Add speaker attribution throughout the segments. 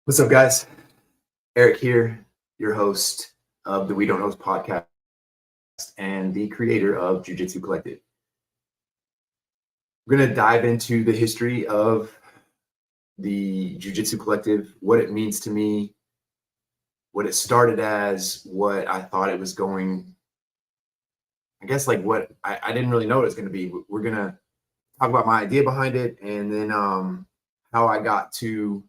Speaker 1: What's up, guys? Eric here, your host of the We Don't Oss Podcast and the creator of Jiu-Jitsu Collective. We're going to dive into the history of the Jiu-Jitsu Collective, what it means to me, what it started as, what I thought it was going, I guess like what I didn't really know what it was going to be. We're going to talk about my idea behind it, and then how I got to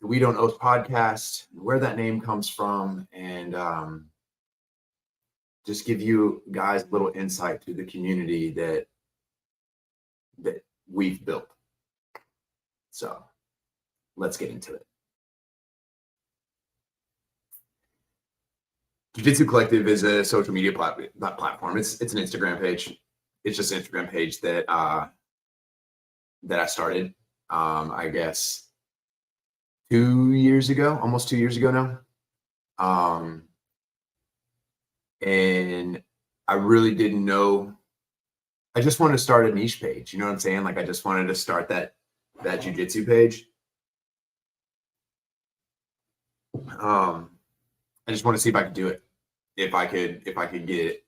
Speaker 1: the We Don't Oss Podcast, where that name comes from, and just give you guys a little insight to the community that we've built. So let's get into it. Jiu-Jitsu Collective is a social media platform. It's an Instagram page. It's just an Instagram page that I started, I guess, almost 2 years ago now. And I really didn't know. I just wanted to start a niche page. You know what I'm saying? Like, I just wanted to start that jiu-jitsu page. I just want to see if I could do it. If I could get it,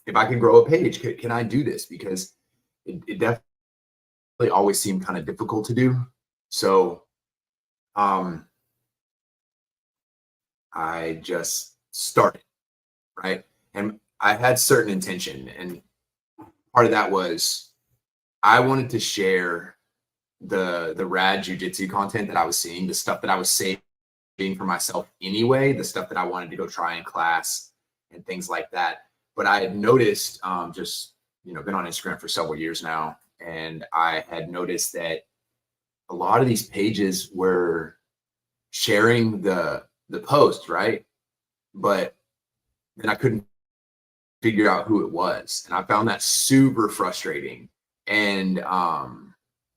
Speaker 1: if I can grow a page, can I do this? Because it definitely always seemed kind of difficult to do. So I just started, right? And I had certain intention, and part of that was I wanted to share the rad jiu-jitsu content that I was seeing, the stuff that I was saving for myself anyway, the stuff that I wanted to go try in class and things like that. But I had noticed, been on Instagram for several years now, and I had noticed that a lot of these pages were sharing the post, right? But then I couldn't figure out who it was. And I found that super frustrating. And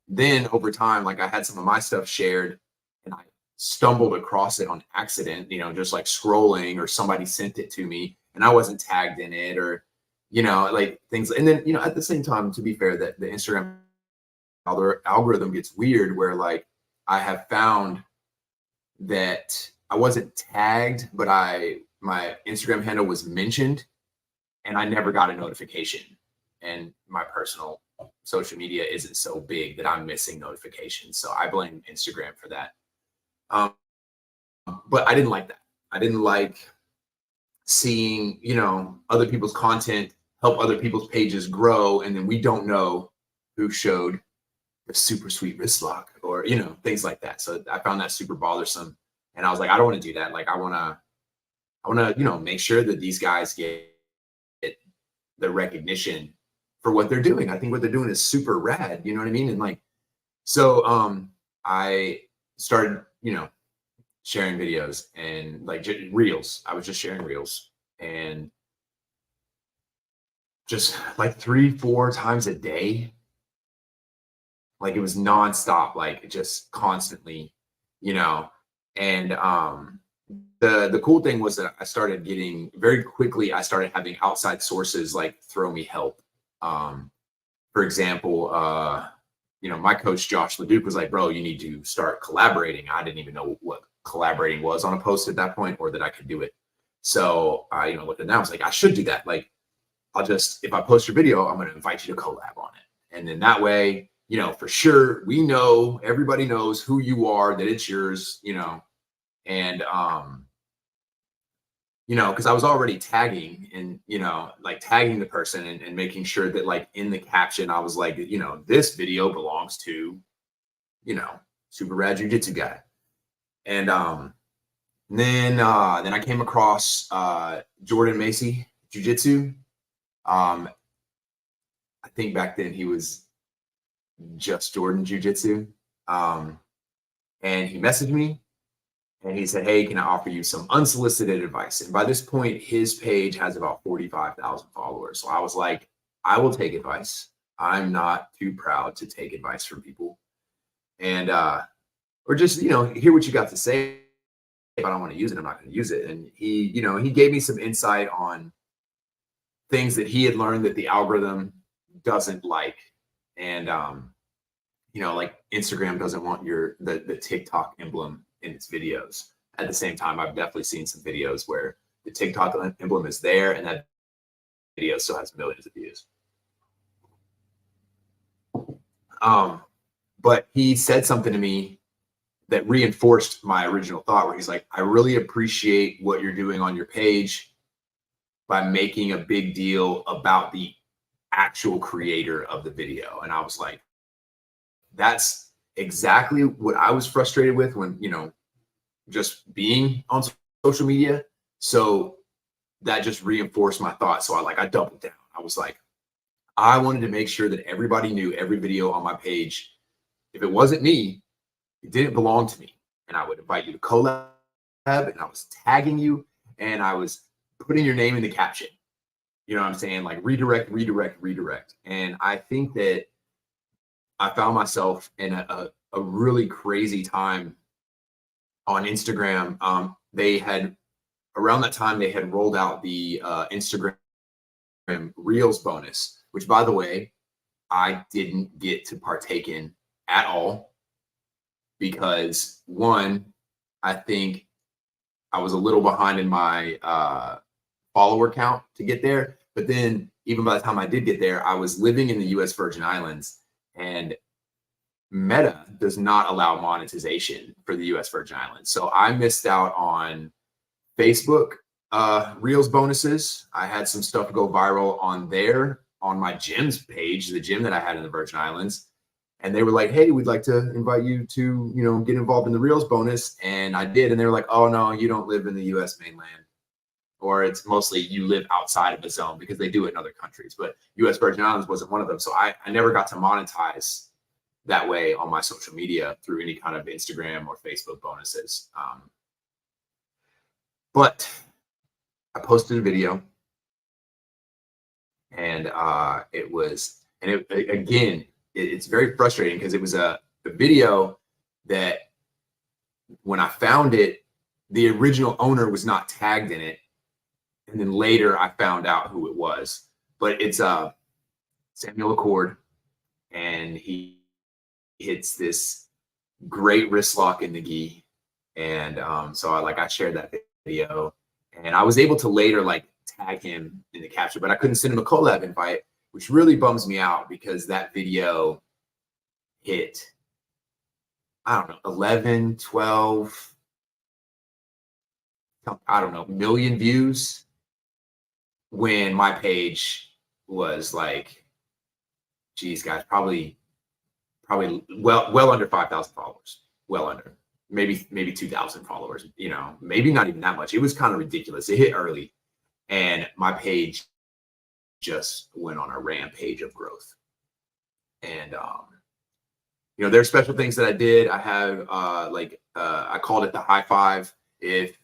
Speaker 1: then over time, like, I had some of my stuff shared and I stumbled across it on accident, just like scrolling, or somebody sent it to me and I wasn't tagged in it, or, like things. And then, at the same time, to be fair, that the Instagram algorithm gets weird, where like I have found that I wasn't tagged, but my Instagram handle was mentioned and I never got a notification. And my personal social media isn't so big that I'm missing notifications. So I blame Instagram for that. But I didn't like that. I didn't like seeing, other people's content help other people's pages grow, and then we don't know who showed the super sweet wrist lock, or things like that. So I found that super bothersome, and I was like, I don't want to do that. Like, I want to make sure that these guys get the recognition for what they're doing. I think what they're doing is super rad. You know what I mean? And like, so I started sharing videos and like reels. I was just sharing reels, and just like 3-4 times a day. Like, it was nonstop, like just constantly, and the cool thing was that I started getting very quickly, I started having outside sources like throw me help. For example, my coach, Josh LeDuc, was like, bro, you need to start collaborating. I didn't even know what collaborating was on a post at that point, or that I could do it. So I, looked at that, I was like, I should do that. Like, if I post your video, I'm going to invite you to collab on it. And then that way, for sure, everybody knows who you are, that it's yours, and, because I was already tagging and, like tagging the person and making sure that like in the caption, I was like, this video belongs to, super rad jiu-jitsu guy. And then I came across Jordan Macy Jiu-Jitsu. I think back then he was just Jordan Jiu-Jitsu. And he messaged me and he said, hey, can I offer you some unsolicited advice? And by this point, his page has about 45,000 followers. So I was like, I will take advice. I'm not too proud to take advice from people. And, or just, hear what you got to say. If I don't want to use it, I'm not going to use it. And he gave me some insight on things that he had learned that the algorithm doesn't like. And, like Instagram doesn't want the TikTok emblem in its videos. At the same time, I've definitely seen some videos where the TikTok emblem is there and that video still has millions of views. But he said something to me that reinforced my original thought, where he's like, I really appreciate what you're doing on your page by making a big deal about the actual creator of the video. And I was like, that's exactly what I was frustrated with when, just being on social media. So that just reinforced my thought. So I doubled down. I was like, I wanted to make sure that everybody knew every video on my page, if it wasn't me, it didn't belong to me. And I would invite you to collab, and I was tagging you, and I was putting your name in the caption. You know what I'm saying? Like redirect. And I think that I found myself in a really crazy time on Instagram. Around that time, they had rolled out the Instagram Reels bonus, which, by the way, I didn't get to partake in at all because, one, I think I was a little behind in my follower count to get there. But then even by the time I did get there, I was living in the US Virgin Islands, and Meta does not allow monetization for the US Virgin Islands. So I missed out on Facebook Reels bonuses. I had some stuff go viral on my gym's page, the gym that I had in the Virgin Islands. And they were like, hey, we'd like to invite you to, get involved in the Reels bonus. And I did. And they were like, oh, no, you don't live in the US mainland. Or it's mostly you live outside of the zone, because they do it in other countries. But US Virgin Islands wasn't one of them. So I never got to monetize that way on my social media through any kind of Instagram or Facebook bonuses. But I posted a video, and it's very frustrating because it was a video that when I found it, the original owner was not tagged in it. And then later I found out who it was, but it's Samuel Accord, and he hits this great wrist lock in the gi. And so I shared that video, and I was able to later tag him in the caption, but I couldn't send him a collab invite, which really bums me out because that video hit, I don't know, 11, 12, I don't know, million views, when my page was geez, guys, probably well under 5,000 followers, well under, maybe 2,000 followers, maybe not even that much. It was kind of ridiculous. It hit early, and my page just went on a rampage of growth. And there's special things that I did. I have I called it the high five. If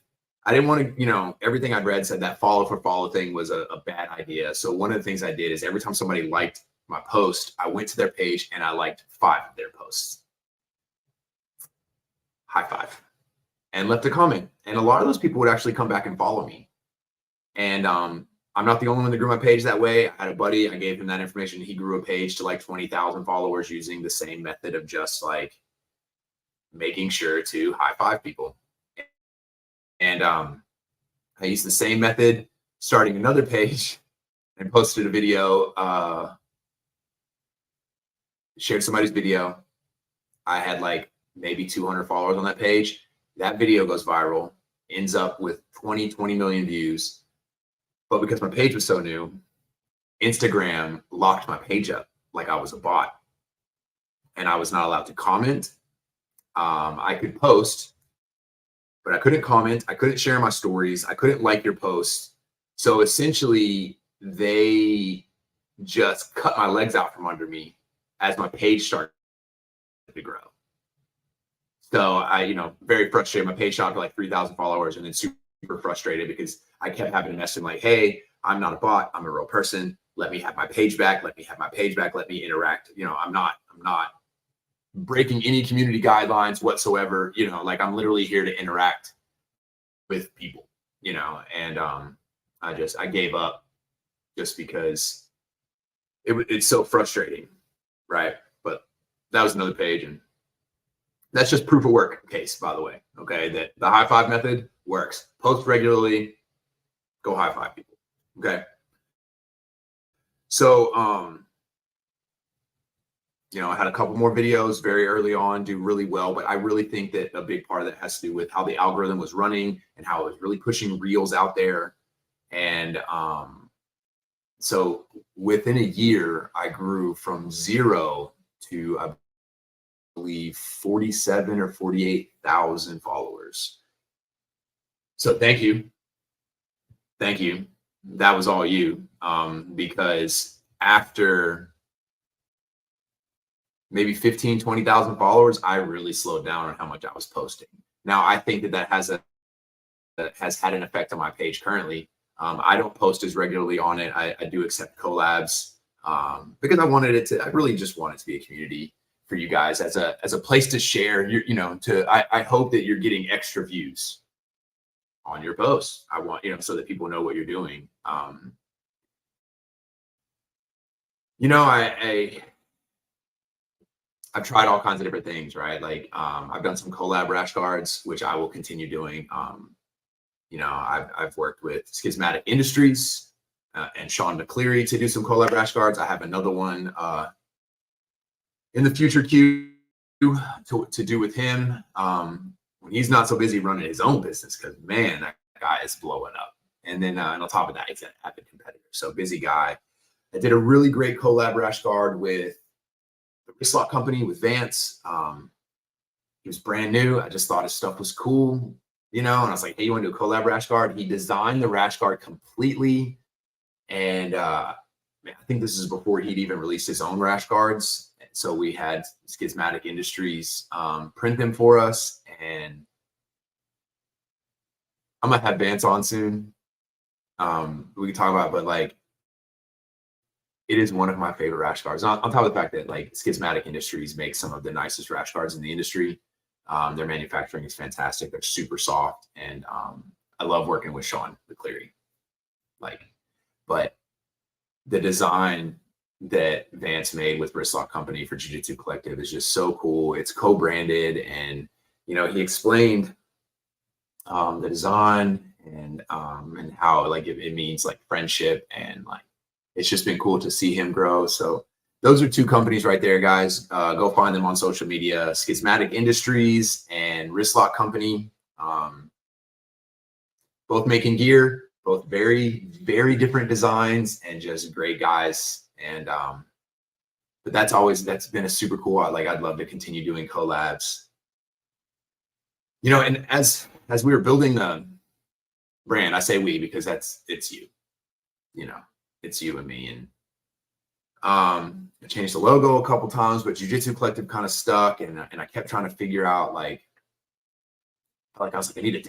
Speaker 1: I didn't want to, everything I'd read said that follow for follow thing was a bad idea. So one of the things I did is every time somebody liked my post, I went to their page and I liked 5 of their posts. High five. And left a comment. And a lot of those people would actually come back and follow me. And I'm not the only one that grew my page that way. I had a buddy, I gave him that information. He grew a page to 20,000 followers using the same method of just making sure to high five people. And I used the same method starting another page and posted a video, shared somebody's video. I had maybe 200 followers on that page. That video goes viral, ends up with 20 million views. But because my page was so new, Instagram locked my page up like I was a bot. And I was not allowed to comment. I could post, but I couldn't comment. I couldn't share my stories. I couldn't like your posts. So essentially, they just cut my legs out from under me as my page started to grow. So I, very frustrated. My page shot to 3,000 followers, and then super frustrated because I kept having to message him hey, I'm not a bot. I'm a real person. Let me have my page back. Let me have my page back. Let me interact. I'm not breaking any community guidelines whatsoever. I'm literally here to interact with people, and I gave up just because it's so frustrating. Right. But that was another page, and That's just proof of work case, by the way. Okay, that the high five method works. Post regularly, go high five people. Okay. So, I had a couple more videos very early on do really well, but I really think that a big part of that has to do with how the algorithm was running and how it was really pushing reels out there. And so within a year, I grew from 0 to, I believe, 47 or 48,000 followers. So thank you. Thank you. That was all you. Because after maybe 15, 20,000 followers, I really slowed down on how much I was posting. Now, I think that has had an effect on my page currently. I don't post as regularly on it. I do accept collabs because I really just want it to be a community for you guys as a place to share. I hope that you're getting extra views on your posts. I want, so that people know what you're doing. I've tried all kinds of different things, right? Like, I've done some collab rash guards, which I will continue doing. I've worked with Schismatic Industries and Sean McCleary to do some collab rash guards. I have another one in the future queue to do with him when he's not so busy running his own business, because man, that guy is blowing up. And then and on top of that, he's an avid competitor, so busy guy. I did a really great collab rash guard with the wrist lock company with Vance. He was brand new. I just thought his stuff was cool, and I was like, hey, you want to do a collab rash guard? He designed the rash guard completely. And I think this is before he'd even released his own rash guards. So we had Schismatic Industries print them for us. And I'm going to have Vance on soon. We can talk about it, but like, it is one of my favorite rash guards. On top of the fact that like Schismatic Industries makes some of the nicest rash guards in the industry. Their manufacturing is fantastic. They're super soft. And I love working with Sean McCleary. But the design that Vance made with Wristlock Company for Jiu-Jitsu Collective is just so cool. It's co-branded, and he explained the design and how like it means like friendship, and like it's just been cool to see him grow. So those are two companies right there, guys. Go find them on social media: Schismatic Industries and Wristlock Company. Both making gear. Both very, very different designs and just great guys. And but that's been a super cool. I'd love to continue doing collabs. And as we were building the brand, I say we because it's you. It's you and me. And I changed the logo a couple times, but Jiu-Jitsu Collective kind of stuck, and I kept trying to figure out like I was like, I need a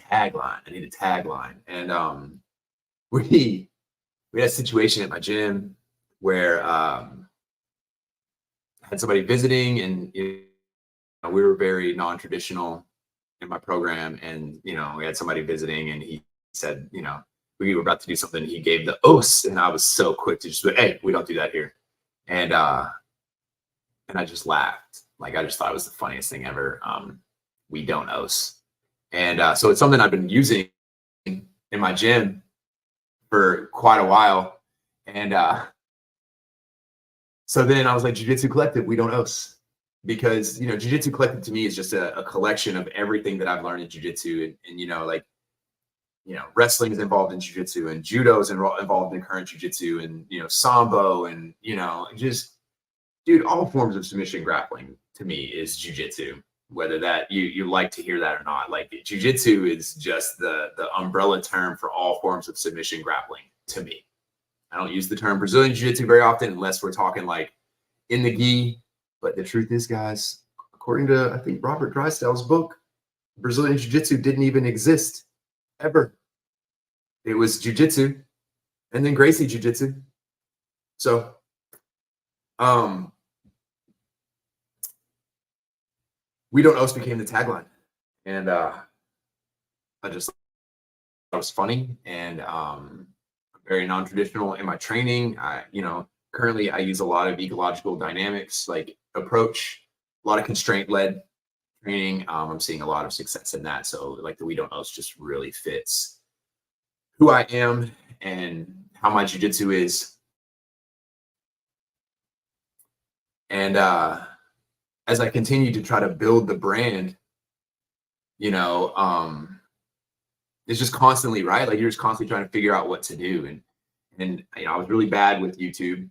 Speaker 1: tagline. And we had a situation at my gym where I had somebody visiting, and we were very non-traditional in my program. And we had somebody visiting, and he said, we were about to do something. He gave the os, and I was so quick to just say, hey, we don't do that here. And I just laughed. Like, I just thought it was the funniest thing ever. We don't os. And so it's something I've been using in my gym for quite a while. And so then I was like, Jiu-Jitsu Collective, we don't os. Because, Jiu-Jitsu Collective to me is just a collection of everything that I've learned in Jiu-Jitsu. And wrestling is involved in Jiu-Jitsu, and Judo is involved in current Jiu-Jitsu, and, Sambo, and, just, dude, all forms of submission grappling to me is Jiu-Jitsu. Whether that you like to hear that or not, like Jiu-Jitsu is just the umbrella term for all forms of submission grappling to me. I don't use the term Brazilian Jiu-Jitsu very often unless we're talking like in the gi. But the truth is, guys, according to, I think, Robert Drysdale's book, Brazilian Jiu-Jitsu didn't even exist ever. It was Jiu-Jitsu and then Gracie Jiu-Jitsu. So, We Don't Oss became the tagline. And I just thought it was funny, and very non-traditional in my training. Currently I use a lot of ecological dynamics, like approach, a lot of constraint led training. I'm seeing a lot of success in that. So like the We Don't Oss just really fits who I am and how my jiu-jitsu is. And as I continue to try to build the brand, you know, it's just constantly, right? Like you're just constantly trying to figure out what to do. And you know, I was really bad with YouTube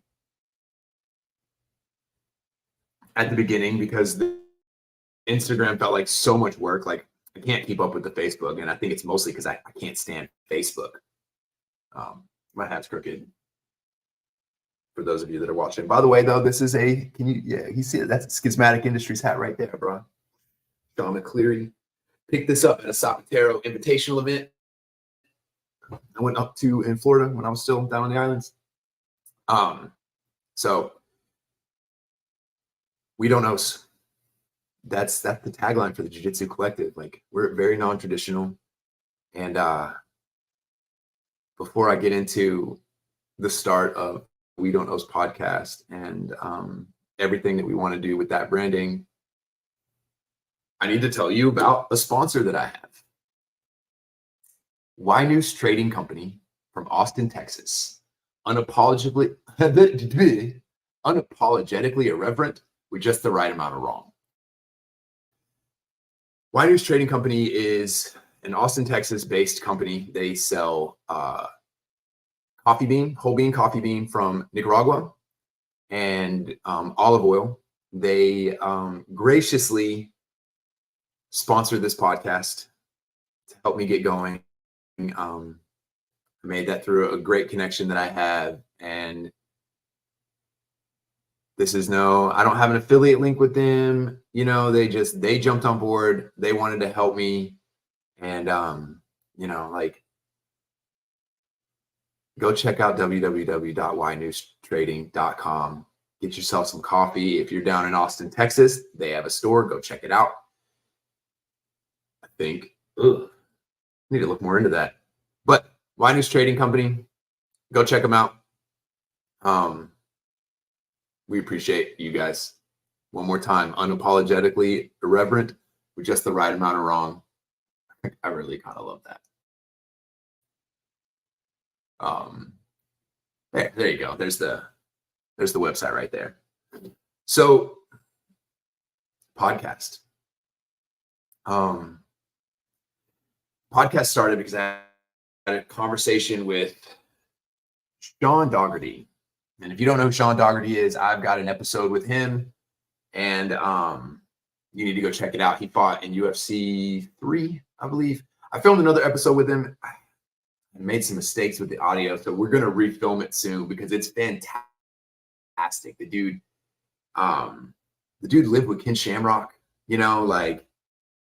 Speaker 1: at the beginning because the Instagram felt like so much work. Like I can't keep up with the Facebook. And I think it's mostly because I can't stand Facebook. My hat's crooked. For those of you that are watching. By the way, though, this is you see it? That's a Schismatic Industries hat right there, bro. Sean McCleary. Picked this up at a Sapatero Invitational event I went up to in Florida when I was still down on the islands. So We Don't Oss. That's the tagline for the Jiu-Jitsu Collective. Like we're very non-traditional. And before I get into the start of We Don't Oss Podcast and everything that we want to do with that branding, I need to tell you about a sponsor that I have. News Trading Company from Austin, Texas. Unapologetically irreverent with just the right amount of wrong. News Trading Company is an Austin, Texas based company. They sell coffee bean, whole bean coffee bean from Nicaragua and olive oil. They graciously sponsored this podcast to help me get going. I made that through a great connection that I have, and this is I don't have an affiliate link with them. You know, they jumped on board. They wanted to help me, and you know, like go check out www.ynewstrading.com. Get yourself some coffee. If you're down in Austin, Texas, they have a store. Go check it out. I think need to look more into that. But News Trading Company, go check them out. We appreciate you guys. One more time, unapologetically irreverent with just the right amount of wrong. I really kind of love that. There you go. There's the website right there. So podcast. Podcast started because I had a conversation with Sean Dougherty. And if you don't know who Sean Dougherty is, I've got an episode with him, and you need to go check it out. He fought in UFC 3, I believe. I filmed another episode with him. I made some mistakes with the audio, so we're going to refilm it soon because it's fantastic. The dude lived with Ken Shamrock, you know, like,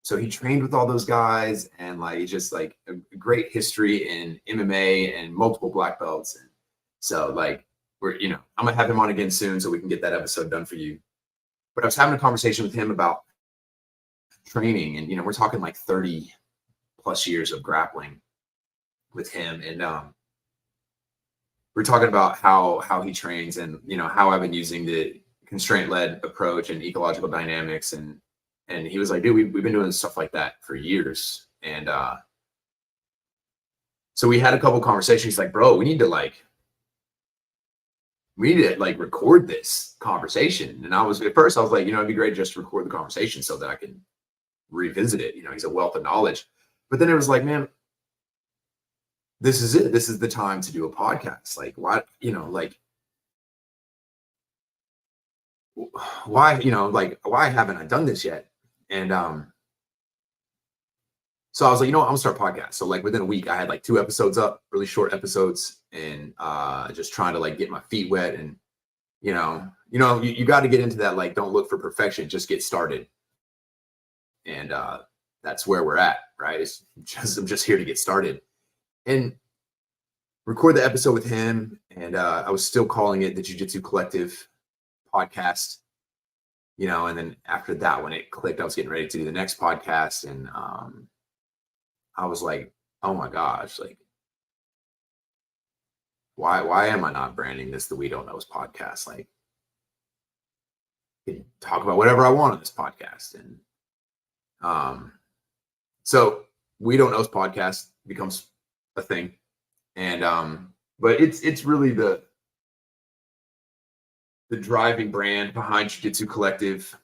Speaker 1: so he trained with all those guys, and like just like a great history in MMA and multiple black belts. And so like I'm gonna have him on again soon so we can get that episode done for you. But I was having a conversation with him about training, and we're talking like 30 plus years of grappling with him, and we're talking about how he trains, and how I've been using the constraint-led approach and ecological dynamics, and he was like, dude, we've been doing stuff like that for years. And so we had a couple conversations. He's like, bro, we need to record this conversation. And at first I was like, it'd be great just to record the conversation so that I can revisit it. He's a wealth of knowledge. But then it was like, man, this is it. This is the time to do a podcast. Like, why, why haven't I done this yet? And so I was like, I'm gonna start a podcast. So like within a week, I had like 2 episodes up, really short episodes, and just trying to like get my feet wet. And you got to get into that, like, don't look for perfection, just get started. And that's where we're at, right? I'm just here to get started and record the episode with him. And I was still calling it the Jiu-Jitsu Collective podcast. And then after that, when it clicked, I was getting ready to do the next podcast. And I was like, oh my gosh, like, why am I not branding this the We Don't Oss Podcast? Like, I can talk about whatever I want on this podcast. And So We Don't Oss Podcast becomes a thing. And but it's really the driving brand behind Jiu-Jitsu Collective.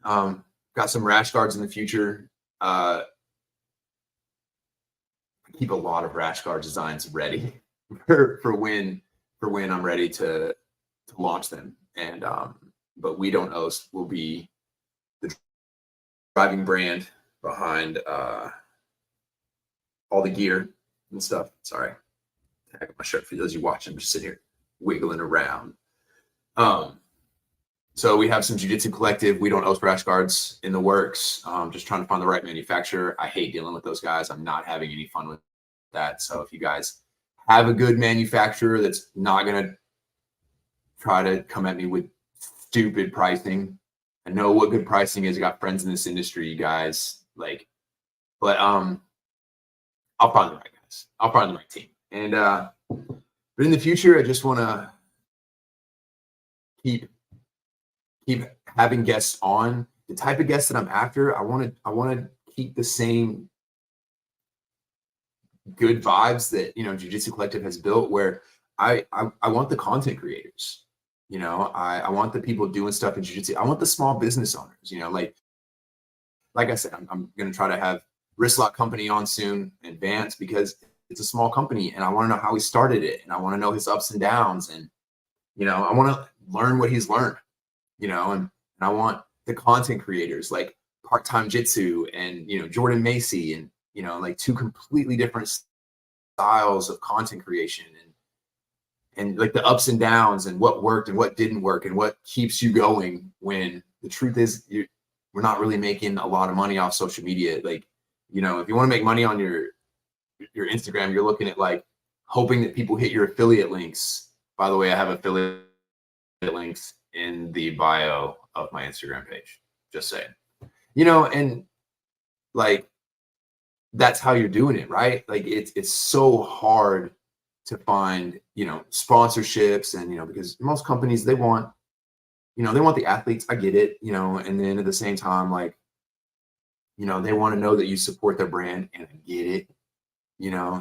Speaker 1: Got some rash guards in the future. I keep a lot of rash guard designs ready for when I'm ready to launch them. And but We Don't Oss will be the driving brand behind all the gear and stuff. Sorry, tag my shirt for those of you watching. I'm just sitting here wiggling around. So we have some Jiu-Jitsu Collective, We Don't Oss rash guards in the works. Just trying to find the right manufacturer. I hate dealing with those guys. I'm not having any fun with that. So if you guys have a good manufacturer that's not gonna try to come at me with stupid pricing, I know what good pricing is. I got friends in this industry, you guys. But I'll find the right guys. I'll find the right team. And but in the future, I just want to keep having guests on. The type of guests that I'm after, I want to keep the same good vibes that Jiu-Jitsu Collective has built, where I want the content creators. I want the people doing stuff in Jiu-Jitsu. I want the small business owners. Like I said, I'm going to try to have Wristlock Company on soon, and Vance, because it's a small company, and I want to know how he started it, and I want to know his ups and downs, and I want to learn what he's learned, and I want the content creators like Part-Time Jitsu and Jordan Macy, and like two completely different styles of content creation, and like the ups and downs, and what worked and what didn't work, and what keeps you going when the truth is we're not really making a lot of money off social media. If you want to make money on your Instagram, you're looking at like hoping that people hit your affiliate links. By the way, I have affiliate links in the bio of my Instagram page. Just saying, and like that's how you're doing it, right? Like it's so hard to find, sponsorships, and because most companies, they want the athletes. I get it, and then at the same time, like, they want to know that you support their brand, and I get it,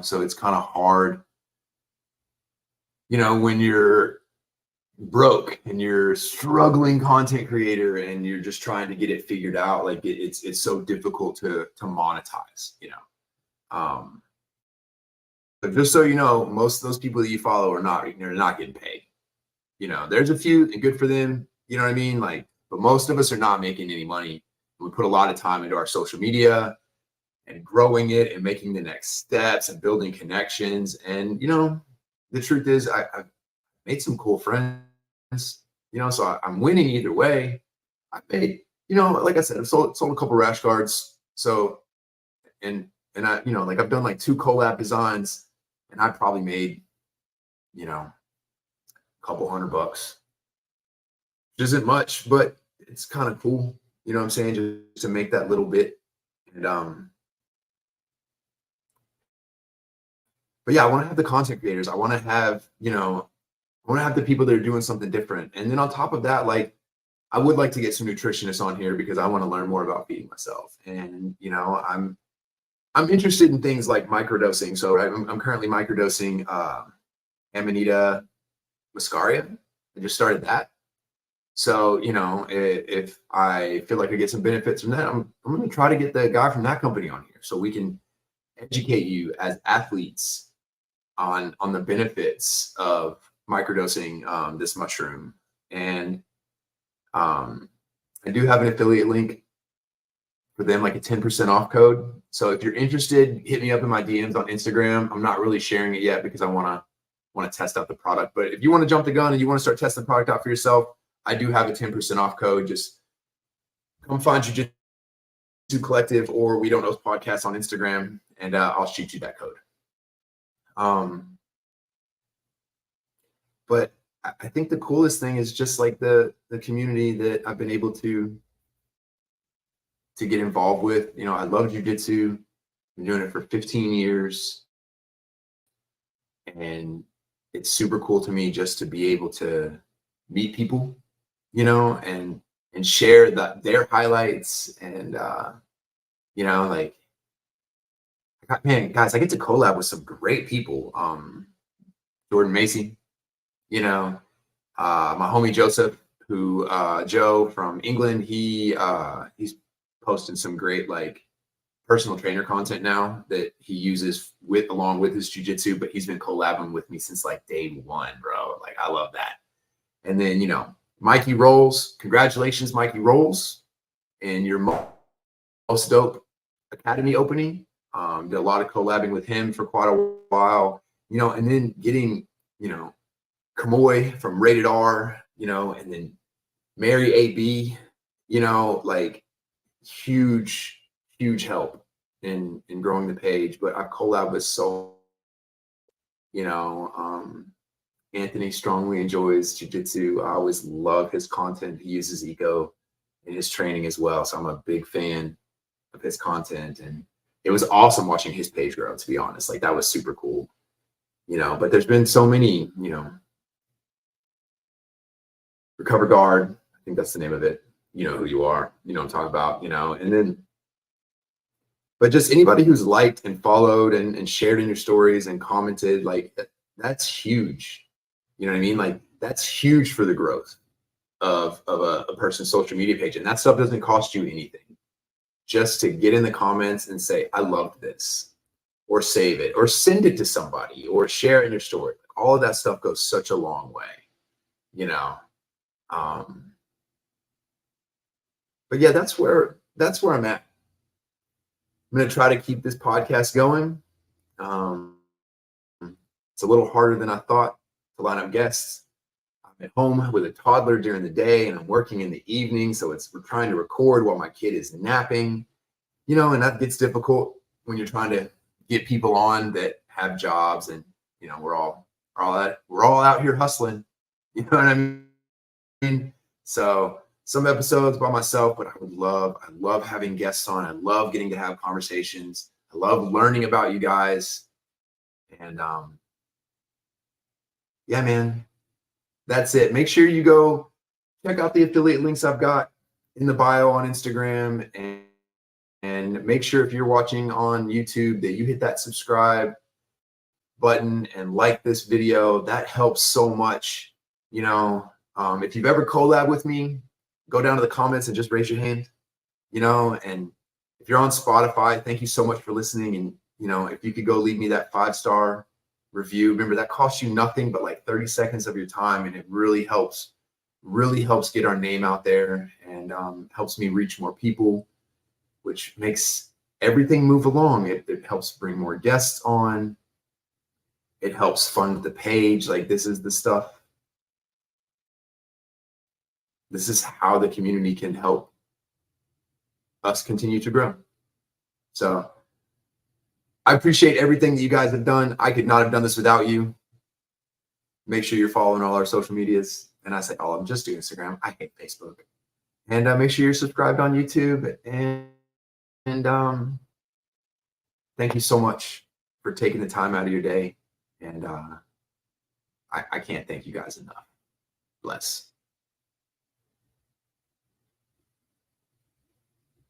Speaker 1: so it's kind of hard, when you're broke and you're struggling content creator and you're just trying to get it figured out. Like it's so difficult to monetize, but just so you know, most of those people that you follow they're not getting paid. There's a few, and good for them, you know what I mean? Like, but most of us are not making any money. We put a lot of time into our social media and growing it and making the next steps and building connections. And, the truth is I've made some cool friends, so I'm winning either way. I made, like I said, I've sold a couple rash guards. So, and I, like I've done like 2 collab designs, and I probably made, a couple $100, which isn't much, but it's kind of cool. You know what I'm saying? Just to make that little bit. And but yeah, I want to have the content creators. I want to have, the people that are doing something different. And then on top of that, like, I would like to get some nutritionists on here, because I want to learn more about feeding myself. And, I'm interested in things like microdosing. So I'm currently microdosing Amanita muscaria. I just started that. So, if I feel like I get some benefits from that, I'm going to try to get the guy from that company on here, so we can educate you as athletes on the benefits of microdosing this mushroom. And I do have an affiliate link for them, like a 10% off code. So if you're interested, hit me up in my DMs on Instagram. I'm not really sharing it yet because I want to test out the product. But if you want to jump the gun and you want to start testing the product out for yourself, I do have a 10% off code. Just come find Jiu-Jitsu Collective or We Don't Oss Podcast on Instagram, and I'll shoot you that code. But I think the coolest thing is just like the community that I've been able to get involved with. I love Jiu-Jitsu. Been doing it for 15 years. And it's super cool to me just to be able to meet people, and and share their highlights. And like, man, guys, I get to collab with some great people. Jordan Macy, my homie Joseph, who Joe from England, he's posting some great like personal trainer content now that he uses along with his jiu-jitsu, but he's been collabing with me since like day one, bro. Like, I love that. And then, Mikey Rolls, congratulations, Mikey Rolls, and your most dope academy opening. Did a lot of collabing with him for quite a while, and then getting, Kamoy from Rated R, and then Mary AB, like huge help in growing the page. But I've collabed with Anthony strongly enjoys jiu-jitsu. I always love his content. He uses eco in his training as well. So I'm a big fan of his content. And it was awesome watching his page grow, to be honest. Like, that was super cool. But there's been so many, Recover Guard, I think that's the name of it. You know who you are, what I'm talking about, and then, but just anybody who's liked and followed and shared in your stories and commented, like, that's huge. You know what I mean? Like, that's huge for the growth of a person's social media page. And that stuff doesn't cost you anything. Just to get in the comments and say, I loved this, or save it, or send it to somebody, or share it in your story. All of that stuff goes such a long way, but yeah, that's where I'm at. I'm going to try to keep this podcast going. It's a little harder than I thought to line up guests. I'm at home with a toddler during the day, and I'm working in the evening. So we're trying to record while my kid is napping, and that gets difficult when you're trying to get people on that have jobs, and, we're all out here hustling. You know what I mean? So some episodes by myself, but I love having guests on. I love getting to have conversations. I love learning about you guys. And yeah, man, that's it. Make sure you go check out the affiliate links I've got in the bio on Instagram, and make sure if you're watching on YouTube that you hit that subscribe button and like this video. That helps so much. If you've ever collabed with me, go down to the comments and just raise your hand, and if you're on Spotify, thank you so much for listening. And, if you could go leave me that 5-star review, remember that costs you nothing but like 30 seconds of your time. And it really helps get our name out there, and helps me reach more people, which makes everything move along. It helps bring more guests on. It helps fund the page. Like, this is the stuff. This is how the community can help us continue to grow. So I appreciate everything that you guys have done. I could not have done this without you. Make sure you're following all our social medias. And I say, I'm just doing Instagram. I hate Facebook. And make sure you're subscribed on YouTube. And thank you so much for taking the time out of your day. And I can't thank you guys enough. Bless.